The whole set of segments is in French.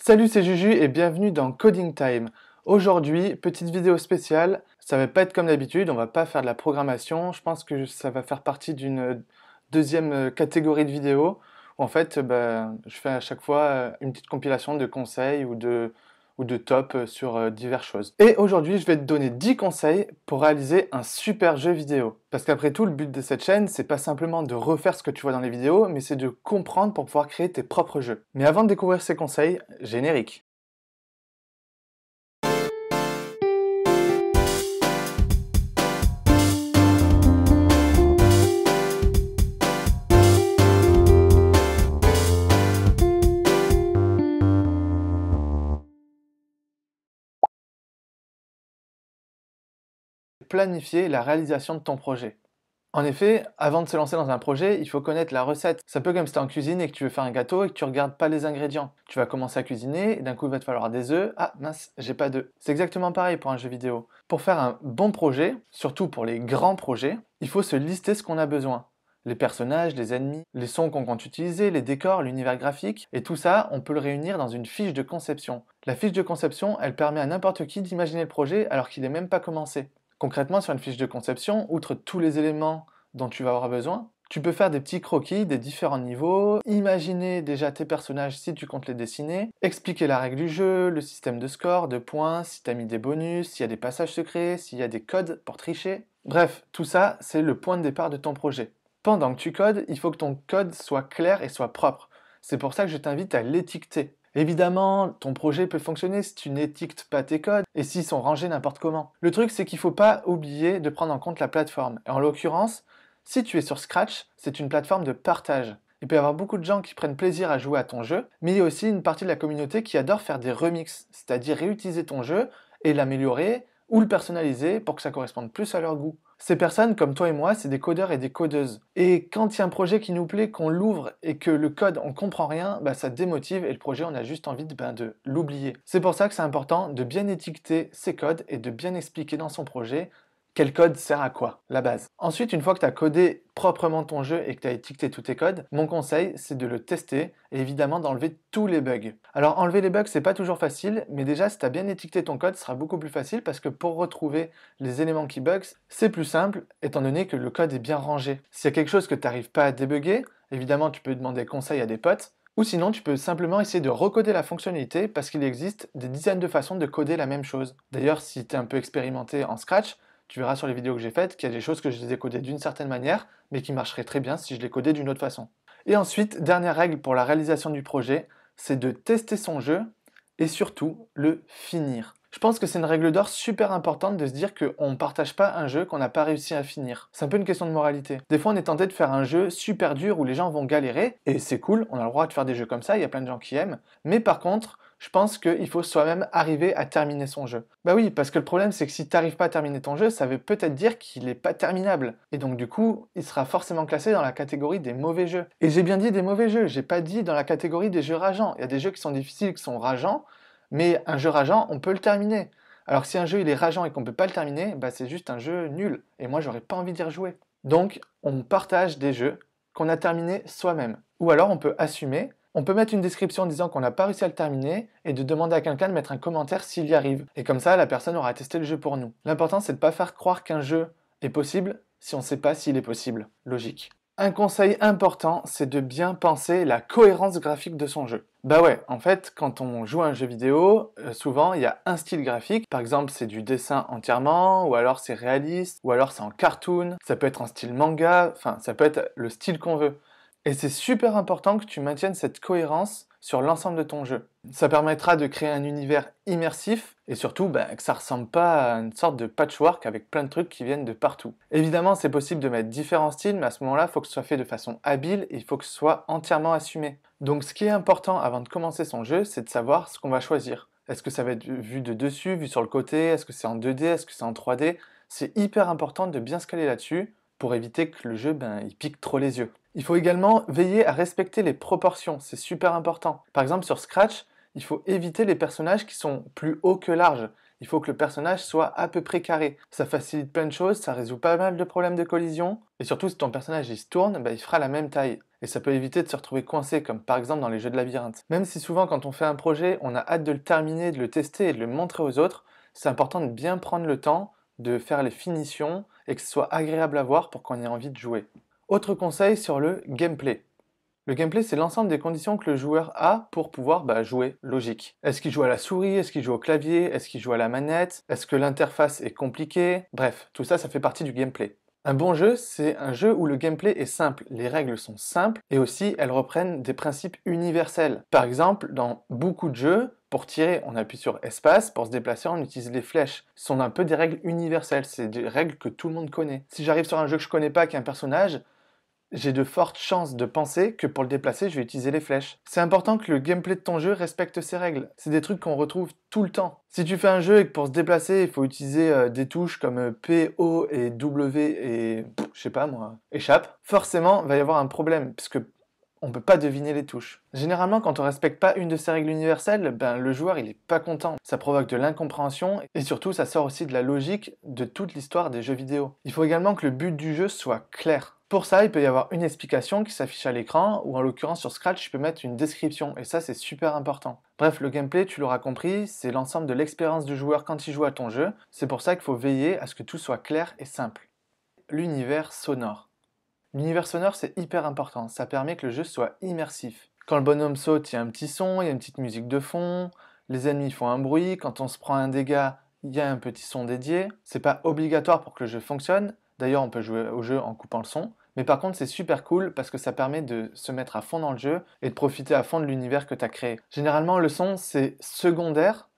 Salut, c'est Juju et bienvenue dans Coding Time. Aujourd'hui, petite vidéo spéciale. Ça va pas être comme d'habitude, on va pas faire de la programmation. Je pense que ça va faire partie d'une deuxième catégorie de vidéos où en fait, je fais à chaque fois une petite compilation de conseils ou de tops sur diverses choses. Et aujourd'hui, je vais te donner 10 conseils pour réaliser un super jeu vidéo. Parce qu'après tout, le but de cette chaîne, c'est pas simplement de refaire ce que tu vois dans les vidéos, mais c'est de comprendre pour pouvoir créer tes propres jeux. Mais avant de découvrir ces conseils, générique. Planifier la réalisation de ton projet. En effet, avant de se lancer dans un projet, il faut connaître la recette. C'est un peu comme si tu es en cuisine et que tu veux faire un gâteau et que tu regardes pas les ingrédients. Tu vas commencer à cuisiner et d'un coup il va te falloir des œufs. Ah mince, j'ai pas d'œufs. C'est exactement pareil pour un jeu vidéo. Pour faire un bon projet, surtout pour les grands projets, il faut se lister ce qu'on a besoin. Les personnages, les ennemis, les sons qu'on compte utiliser, les décors, l'univers graphique, et tout ça, on peut le réunir dans une fiche de conception. La fiche de conception, elle permet à n'importe qui d'imaginer le projet alors qu'il n'est même pas commencé. Concrètement, sur une fiche de conception, outre tous les éléments dont tu vas avoir besoin, tu peux faire des petits croquis des différents niveaux, imaginer déjà tes personnages si tu comptes les dessiner, expliquer la règle du jeu, le système de score, de points, si tu as mis des bonus, s'il y a des passages secrets, s'il y a des codes pour tricher. Bref, tout ça, c'est le point de départ de ton projet. Pendant que tu codes, il faut que ton code soit clair et soit propre. C'est pour ça que je t'invite à l'étiqueter. Évidemment, ton projet peut fonctionner si tu n'étiquettes pas tes codes et s'ils sont rangés n'importe comment. Le truc, c'est qu'il ne faut pas oublier de prendre en compte la plateforme. Et en l'occurrence, si tu es sur Scratch, c'est une plateforme de partage. Il peut y avoir beaucoup de gens qui prennent plaisir à jouer à ton jeu, mais il y a aussi une partie de la communauté qui adore faire des remixes, c'est-à-dire réutiliser ton jeu et l'améliorer ou le personnaliser pour que ça corresponde plus à leur goût. Ces personnes, comme toi et moi, c'est des codeurs et des codeuses. Et quand il y a un projet qui nous plaît, qu'on l'ouvre et que le code, on comprend rien, ça démotive et le projet, on a juste envie de l'oublier. C'est pour ça que c'est important de bien étiqueter ses codes et de bien expliquer dans son projet quel code sert à quoi, la base. Ensuite, une fois que tu as codé proprement ton jeu et que tu as étiqueté tous tes codes, mon conseil, c'est de le tester et évidemment d'enlever tous les bugs. Alors, enlever les bugs, c'est pas toujours facile, mais déjà, si tu as bien étiqueté ton code, ce sera beaucoup plus facile parce que pour retrouver les éléments qui bug, c'est plus simple étant donné que le code est bien rangé. S'il y a quelque chose que tu n'arrives pas à débugger, évidemment, tu peux demander conseil à des potes. Ou sinon, tu peux simplement essayer de recoder la fonctionnalité parce qu'il existe des dizaines de façons de coder la même chose. D'ailleurs, si tu es un peu expérimenté en Scratch, tu verras sur les vidéos que j'ai faites qu'il y a des choses que je les ai codées d'une certaine manière, mais qui marcheraient très bien si je les codais d'une autre façon. Et ensuite, dernière règle pour la réalisation du projet, c'est de tester son jeu et surtout le finir. Je pense que c'est une règle d'or super importante de se dire qu'on ne partage pas un jeu qu'on n'a pas réussi à finir. C'est un peu une question de moralité. Des fois, on est tenté de faire un jeu super dur où les gens vont galérer, et c'est cool, on a le droit de faire des jeux comme ça, il y a plein de gens qui aiment, mais par contre, je pense qu'il faut soi-même arriver à terminer son jeu. Bah oui, parce que le problème, c'est que si tu n'arrives pas à terminer ton jeu, ça veut peut-être dire qu'il n'est pas terminable. Et donc du coup, il sera forcément classé dans la catégorie des mauvais jeux. Et j'ai bien dit des mauvais jeux, j'ai pas dit dans la catégorie des jeux rageants. Il y a des jeux qui sont difficiles, qui sont rageants, mais un jeu rageant, on peut le terminer. Alors que si un jeu il est rageant et qu'on ne peut pas le terminer, c'est juste un jeu nul. Et moi, j'aurais pas envie d'y rejouer. Donc, on partage des jeux qu'on a terminés soi-même. Ou alors, on peut assumer. On peut mettre une description en disant qu'on n'a pas réussi à le terminer et de demander à quelqu'un de mettre un commentaire s'il y arrive. Et comme ça, la personne aura testé le jeu pour nous. L'important, c'est de ne pas faire croire qu'un jeu est possible si on ne sait pas s'il est possible. Logique. Un conseil important, c'est de bien penser la cohérence graphique de son jeu. Bah ouais, en fait, quand on joue à un jeu vidéo, souvent il y a un style graphique. Par exemple, c'est du dessin entièrement, ou alors c'est réaliste, ou alors c'est en cartoon. Ça peut être en style manga, enfin, ça peut être le style qu'on veut. Et c'est super important que tu maintiennes cette cohérence sur l'ensemble de ton jeu. Ça permettra de créer un univers immersif et surtout que ça ressemble pas à une sorte de patchwork avec plein de trucs qui viennent de partout. Évidemment, c'est possible de mettre différents styles, mais à ce moment-là, il faut que ce soit fait de façon habile et il faut que ce soit entièrement assumé. Donc ce qui est important avant de commencer son jeu, c'est de savoir ce qu'on va choisir. Est-ce que ça va être vu de dessus, vu sur le côté? Est-ce que c'est en 2D? Est-ce que c'est en 3D? C'est hyper important de bien se caler là-dessus pour éviter que le jeu il pique trop les yeux. Il faut également veiller à respecter les proportions, c'est super important. Par exemple sur Scratch, il faut éviter les personnages qui sont plus hauts que larges. il faut que le personnage soit à peu près carré. Ça facilite plein de choses, ça résout pas mal de problèmes de collision, et surtout si ton personnage il se tourne, il fera la même taille. Et ça peut éviter de se retrouver coincé, comme par exemple dans les jeux de labyrinthe. Même si souvent quand on fait un projet, on a hâte de le terminer, de le tester et de le montrer aux autres, c'est important de bien prendre le temps, de faire les finitions, et que ce soit agréable à voir pour qu'on ait envie de jouer. Autre conseil sur le gameplay. Le gameplay, c'est l'ensemble des conditions que le joueur a pour pouvoir jouer logique. Est-ce qu'il joue à la souris? Est-ce qu'il joue au clavier? Est-ce qu'il joue à la manette? Est-ce que l'interface est compliquée? Bref, tout ça, ça fait partie du gameplay. Un bon jeu, c'est un jeu où le gameplay est simple, les règles sont simples et aussi elles reprennent des principes universels. Par exemple, dans beaucoup de jeux, pour tirer, on appuie sur espace, pour se déplacer, on utilise les flèches. Ce sont un peu des règles universelles, c'est des règles que tout le monde connaît. Si j'arrive sur un jeu que je connais pas, qui a un personnage, j'ai de fortes chances de penser que pour le déplacer, je vais utiliser les flèches. C'est important que le gameplay de ton jeu respecte ces règles. C'est des trucs qu'on retrouve tout le temps. Si tu fais un jeu et que pour se déplacer, il faut utiliser des touches comme P, O et W et, je sais pas moi, échappe, forcément, il va y avoir un problème, puisque on peut pas deviner les touches. Généralement, quand on respecte pas une de ces règles universelles, le joueur il est pas content. Ça provoque de l'incompréhension et surtout ça sort aussi de la logique de toute l'histoire des jeux vidéo. Il faut également que le but du jeu soit clair. Pour ça, il peut y avoir une explication qui s'affiche à l'écran, ou en l'occurrence sur Scratch, je peux mettre une description, et ça c'est super important. Bref, le gameplay, tu l'auras compris, c'est l'ensemble de l'expérience du joueur quand il joue à ton jeu, c'est pour ça qu'il faut veiller à ce que tout soit clair et simple. L'univers sonore. L'univers sonore c'est hyper important, ça permet que le jeu soit immersif. Quand le bonhomme saute, il y a un petit son, il y a une petite musique de fond, les ennemis font un bruit, quand on se prend un dégât, il y a un petit son dédié. C'est pas obligatoire pour que le jeu fonctionne, d'ailleurs on peut jouer au jeu en coupant le son, mais par contre c'est super cool parce que ça permet de se mettre à fond dans le jeu et de profiter à fond de l'univers que tu as créé. Généralement le son c'est secondaire,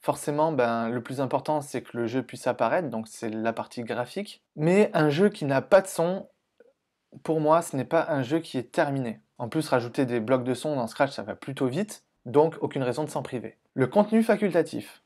forcément le plus important c'est que le jeu puisse apparaître, donc c'est la partie graphique, mais un jeu qui n'a pas de son, pour moi ce n'est pas un jeu qui est terminé. En plus rajouter des blocs de son dans Scratch ça va plutôt vite, donc aucune raison de s'en priver. Le contenu facultatif.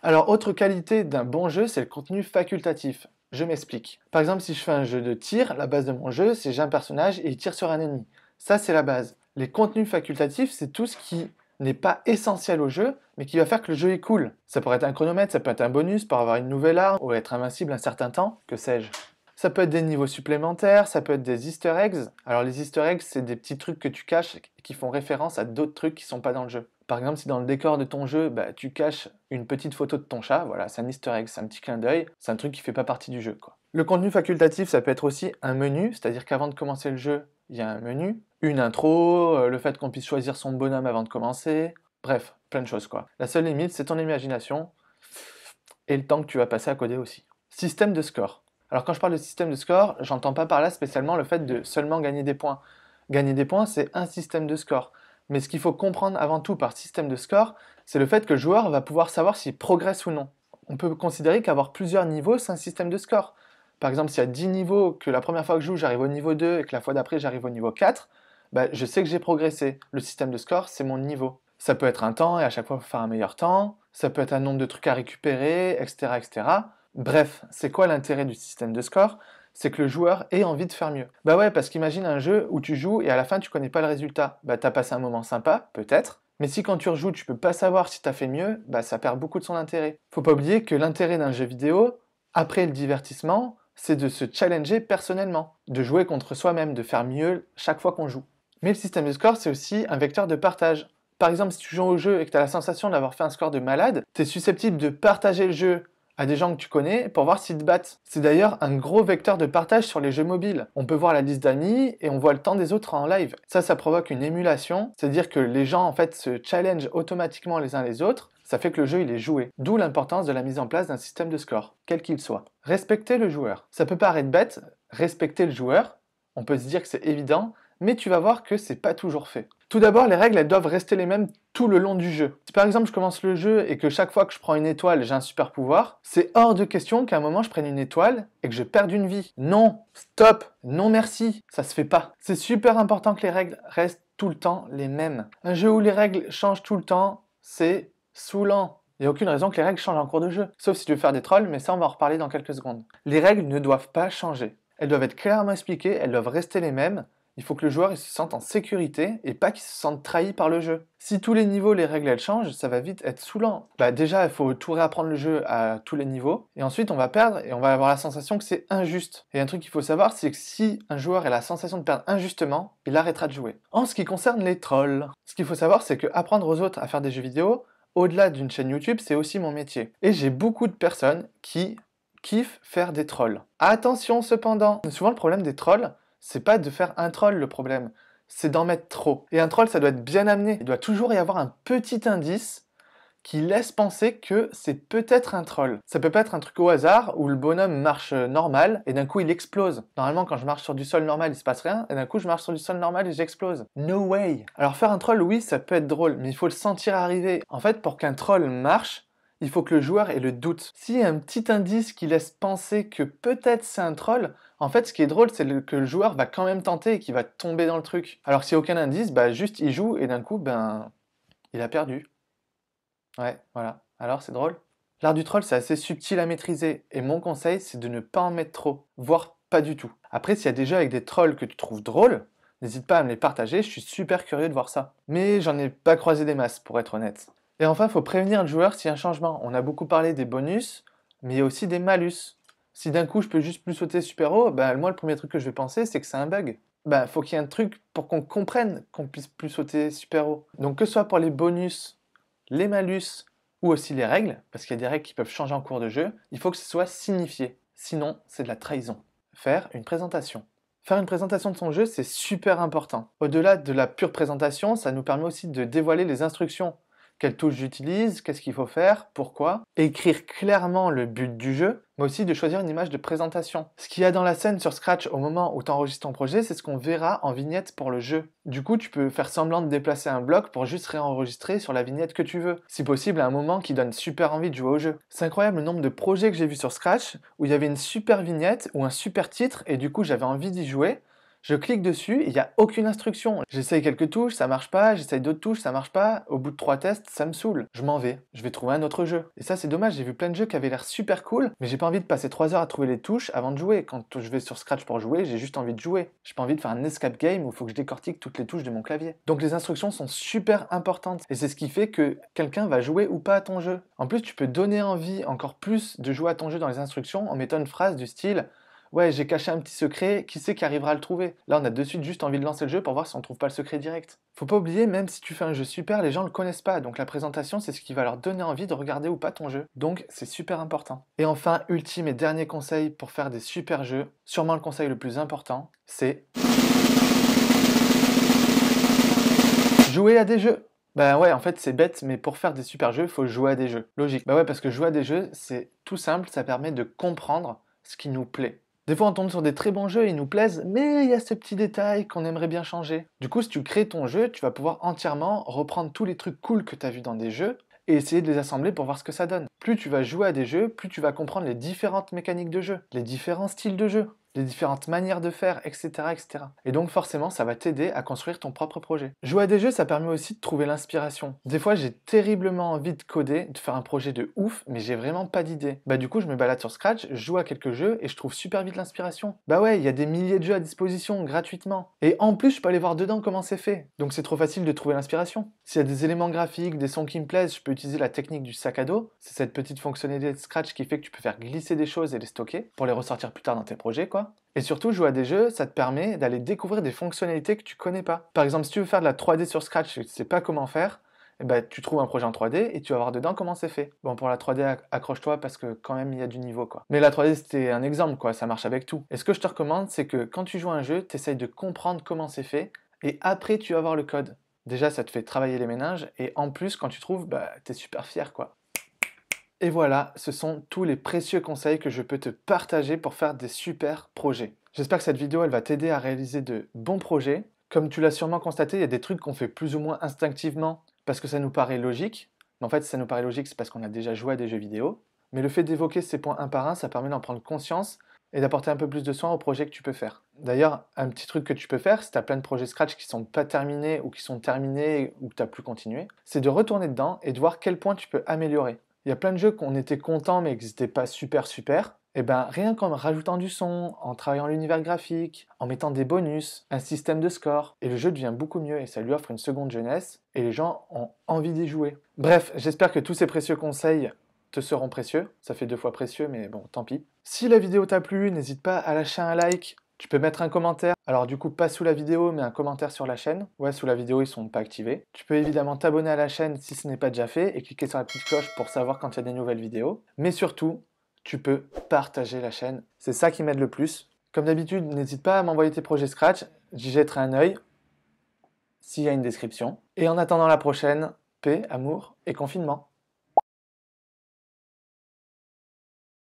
Alors, autre qualité d'un bon jeu, c'est le contenu facultatif. Je m'explique. Par exemple, si je fais un jeu de tir, la base de mon jeu, c'est j'ai un personnage et il tire sur un ennemi. Ça, c'est la base. Les contenus facultatifs, c'est tout ce qui n'est pas essentiel au jeu, mais qui va faire que le jeu est cool. Ça pourrait être un chronomètre, ça peut être un bonus pour avoir une nouvelle arme, ou être invincible un certain temps, que sais-je. Ça peut être des niveaux supplémentaires, ça peut être des easter eggs. Alors les easter eggs, c'est des petits trucs que tu caches et qui font référence à d'autres trucs qui sont pas dans le jeu. Par exemple, si dans le décor de ton jeu, tu caches une petite photo de ton chat, voilà, c'est un easter egg, c'est un petit clin d'œil, c'est un truc qui fait pas partie du jeu, quoi. Le contenu facultatif, ça peut être aussi un menu, c'est-à-dire qu'avant de commencer le jeu, il y a un menu, une intro, le fait qu'on puisse choisir son bonhomme avant de commencer, bref, plein de choses, quoi. La seule limite, c'est ton imagination et le temps que tu vas passer à coder aussi. Système de score. Alors quand je parle de système de score, j'entends pas par là spécialement le fait de seulement gagner des points. Gagner des points, c'est un système de score. Mais ce qu'il faut comprendre avant tout par système de score, c'est le fait que le joueur va pouvoir savoir s'il progresse ou non. On peut considérer qu'avoir plusieurs niveaux, c'est un système de score. Par exemple, s'il y a 10 niveaux, que la première fois que je joue, j'arrive au niveau 2 et que la fois d'après, j'arrive au niveau 4, je sais que j'ai progressé. Le système de score, c'est mon niveau. Ça peut être un temps et à chaque fois, il faut faire un meilleur temps. Ça peut être un nombre de trucs à récupérer, etc., etc. Bref, c'est quoi l'intérêt du système de score? C'est que le joueur ait envie de faire mieux. Ouais, parce qu'imagine un jeu où tu joues et à la fin tu connais pas le résultat. T'as passé un moment sympa, peut-être, mais si quand tu rejoues tu peux pas savoir si t'as fait mieux, ça perd beaucoup de son intérêt. Faut pas oublier que l'intérêt d'un jeu vidéo, après le divertissement, c'est de se challenger personnellement, de jouer contre soi-même, de faire mieux chaque fois qu'on joue. Mais le système de score, c'est aussi un vecteur de partage. Par exemple, si tu joues au jeu et que tu as la sensation d'avoir fait un score de malade, tu es susceptible de partager le jeu à des gens que tu connais pour voir s'ils te battent. C'est d'ailleurs un gros vecteur de partage sur les jeux mobiles. On peut voir la liste d'amis et on voit le temps des autres en live. Ça provoque une émulation, c'est-à-dire que les gens en fait se challengent automatiquement les uns les autres, ça fait que le jeu il est joué. D'où l'importance de la mise en place d'un système de score, quel qu'il soit. Respecter le joueur. Ça peut paraître bête, respecter le joueur, on peut se dire que c'est évident, mais tu vas voir que c'est pas toujours fait. Tout d'abord, les règles elles doivent rester les mêmes tout le long du jeu. Si par exemple je commence le jeu et que chaque fois que je prends une étoile j'ai un super pouvoir, c'est hors de question qu'à un moment je prenne une étoile et que je perde une vie. Non, stop, non merci, ça se fait pas. C'est super important que les règles restent tout le temps les mêmes. Un jeu où les règles changent tout le temps, c'est saoulant. Il n'y a aucune raison que les règles changent en cours de jeu. Sauf si tu veux faire des trolls, mais ça on va en reparler dans quelques secondes. Les règles ne doivent pas changer. Elles doivent être clairement expliquées, elles doivent rester les mêmes, Il faut que le joueur il se sente en sécurité et pas qu'il se sente trahi par le jeu. Si tous les niveaux, les règles elles changent, ça va vite être saoulant. Bah déjà, il faut tout réapprendre le jeu à tous les niveaux et ensuite on va perdre et on va avoir la sensation que c'est injuste. Et un truc qu'il faut savoir, c'est que si un joueur a la sensation de perdre injustement, il arrêtera de jouer. En ce qui concerne les trolls, ce qu'il faut savoir, c'est que apprendre aux autres à faire des jeux vidéo, au-delà d'une chaîne YouTube, c'est aussi mon métier. Et j'ai beaucoup de personnes qui kiffent faire des trolls. Attention cependant, souvent le problème des trolls, c'est pas de faire un troll le problème, c'est d'en mettre trop. Et un troll, ça doit être bien amené. Il doit toujours y avoir un petit indice qui laisse penser que c'est peut-être un troll. Ça peut pas être un truc au hasard où le bonhomme marche normal et d'un coup il explose. Normalement quand je marche sur du sol normal il se passe rien et d'un coup je marche sur du sol normal et j'explose. No way. Alors faire un troll oui ça peut être drôle mais il faut le sentir arriver. En fait pour qu'un troll marche, il faut que le joueur ait le doute. S'il y a un petit indice qui laisse penser que peut-être c'est un troll, en fait ce qui est drôle c'est que le joueur va quand même tenter et qu'il va tomber dans le truc. Alors que s'il n'y a aucun indice, bah juste il joue et d'un coup il a perdu. Ouais, voilà. Alors, c'est drôle? L'art du troll, c'est assez subtil à maîtriser, et mon conseil, c'est de ne pas en mettre trop, voire pas du tout. Après, s'il y a des jeux avec des trolls que tu trouves drôles, n'hésite pas à me les partager, je suis super curieux de voir ça. Mais j'en ai pas croisé des masses, pour être honnête. Et enfin, faut prévenir le joueur s'il y a un changement. On a beaucoup parlé des bonus, mais il y a aussi des malus. Si d'un coup je peux juste plus sauter super haut, bah moi le premier truc que je vais penser, c'est que c'est un bug. Bah faut qu'il y ait un truc pour qu'on comprenne qu'on puisse plus sauter super haut. Donc que ce soit pour les bonus, les malus ou aussi les règles, parce qu'il y a des règles qui peuvent changer en cours de jeu, il faut que ce soit signifié. Sinon, c'est de la trahison. Faire une présentation. Faire une présentation de son jeu, c'est super important. Au-delà de la pure présentation, ça nous permet aussi de dévoiler les instructions. Quelles touches j'utilise, qu'est-ce qu'il faut faire, pourquoi. Écrire clairement le but du jeu, mais aussi de choisir une image de présentation. Ce qu'il y a dans la scène sur Scratch au moment où tu enregistres ton projet, c'est ce qu'on verra en vignette pour le jeu. Du coup, tu peux faire semblant de déplacer un bloc pour juste réenregistrer sur la vignette que tu veux. Si possible, à un moment qui donne super envie de jouer au jeu. C'est incroyable le nombre de projets que j'ai vus sur Scratch où il y avait une super vignette ou un super titre et du coup j'avais envie d'y jouer. Je clique dessus, il n'y a aucune instruction. J'essaye quelques touches, ça marche pas, j'essaye d'autres touches, ça marche pas. Au bout de 3 tests, ça me saoule. Je m'en vais, je vais trouver un autre jeu. Et ça c'est dommage, j'ai vu plein de jeux qui avaient l'air super cool, mais j'ai pas envie de passer 3 heures à trouver les touches avant de jouer. Quand je vais sur Scratch pour jouer, j'ai juste envie de jouer. J'ai pas envie de faire un escape game où il faut que je décortique toutes les touches de mon clavier. Donc les instructions sont super importantes, et c'est ce qui fait que quelqu'un va jouer ou pas à ton jeu. En plus, tu peux donner envie encore plus de jouer à ton jeu dans les instructions en mettant une phrase du style ouais, j'ai caché un petit secret, qui c'est qui arrivera à le trouver? Là, on a de suite juste envie de lancer le jeu pour voir si on trouve pas le secret direct. Faut pas oublier, même si tu fais un jeu super, les gens le connaissent pas, donc la présentation, c'est ce qui va leur donner envie de regarder ou pas ton jeu. Donc, c'est super important. Et enfin, ultime et dernier conseil pour faire des super jeux, sûrement le conseil le plus important, c'est jouer à des jeux. Bah ouais, en fait, c'est bête, mais pour faire des super jeux, faut jouer à des jeux. Logique. Bah ouais, parce que jouer à des jeux, c'est tout simple, ça permet de comprendre ce qui nous plaît. Des fois, on tombe sur des très bons jeux, ils nous plaisent, mais il y a ce petit détail qu'on aimerait bien changer. Du coup, si tu crées ton jeu, tu vas pouvoir entièrement reprendre tous les trucs cool que tu as vus dans des jeux et essayer de les assembler pour voir ce que ça donne. Plus tu vas jouer à des jeux, plus tu vas comprendre les différentes mécaniques de jeu, les différents styles de jeu, les différentes manières de faire, etc., etc. Et donc forcément, ça va t'aider à construire ton propre projet. Jouer à des jeux, ça permet aussi de trouver l'inspiration. Des fois, j'ai terriblement envie de coder, de faire un projet de ouf, mais j'ai vraiment pas d'idée. Bah du coup, je me balade sur Scratch, je joue à quelques jeux et je trouve super vite l'inspiration. Bah ouais, il y a des milliers de jeux à disposition gratuitement. Et en plus, je peux aller voir dedans comment c'est fait. Donc c'est trop facile de trouver l'inspiration. S'il y a des éléments graphiques, des sons qui me plaisent, je peux utiliser la technique du sac à dos. C'est cette petite fonctionnalité de Scratch qui fait que tu peux faire glisser des choses et les stocker pour les ressortir plus tard dans tes projets, quoi. Et surtout, jouer à des jeux, ça te permet d'aller découvrir des fonctionnalités que tu connais pas. Par exemple, si tu veux faire de la 3D sur Scratch et que tu sais pas comment faire, eh ben, tu trouves un projet en 3D et tu vas voir dedans comment c'est fait. Bon, pour la 3D, accroche-toi parce que quand même, il y a du niveau, quoi. Mais la 3D, c'était un exemple, quoi, ça marche avec tout. Et ce que je te recommande, c'est que quand tu joues à un jeu, tu essayes de comprendre comment c'est fait et après, tu vas voir le code. Déjà, ça te fait travailler les méninges et en plus, quand tu trouves, bah, t'es super fier, quoi. Et voilà, ce sont tous les précieux conseils que je peux te partager pour faire des super projets. J'espère que cette vidéo, elle va t'aider à réaliser de bons projets. Comme tu l'as sûrement constaté, il y a des trucs qu'on fait plus ou moins instinctivement parce que ça nous paraît logique. Mais en fait, si ça nous paraît logique, c'est parce qu'on a déjà joué à des jeux vidéo. Mais le fait d'évoquer ces points un par un, ça permet d'en prendre conscience et d'apporter un peu plus de soin aux projets que tu peux faire. D'ailleurs, un petit truc que tu peux faire, si tu as plein de projets Scratch qui sont pas terminés ou qui sont terminés ou que tu n'as plus continué, c'est de retourner dedans et de voir quel point tu peux améliorer. Il y a plein de jeux qu'on était content mais qui n'étaient pas super, Eh ben, rien qu'en rajoutant du son, en travaillant l'univers graphique, en mettant des bonus, un système de score, et le jeu devient beaucoup mieux et ça lui offre une seconde jeunesse, et les gens ont envie d'y jouer. Bref, j'espère que tous ces précieux conseils te seront précieux. Ça fait 2 fois précieux, mais bon, tant pis. Si la vidéo t'a plu, n'hésite pas à lâcher un like. Tu peux mettre un commentaire. Alors du coup, pas sous la vidéo, mais un commentaire sur la chaîne. Ouais, sous la vidéo, ils sont pas activés. Tu peux évidemment t'abonner à la chaîne si ce n'est pas déjà fait et cliquer sur la petite cloche pour savoir quand il y a des nouvelles vidéos. Mais surtout, tu peux partager la chaîne. C'est ça qui m'aide le plus. Comme d'habitude, n'hésite pas à m'envoyer tes projets Scratch. J'y jetterai un œil s'il y a une description. Et en attendant la prochaine, paix, amour et confinement.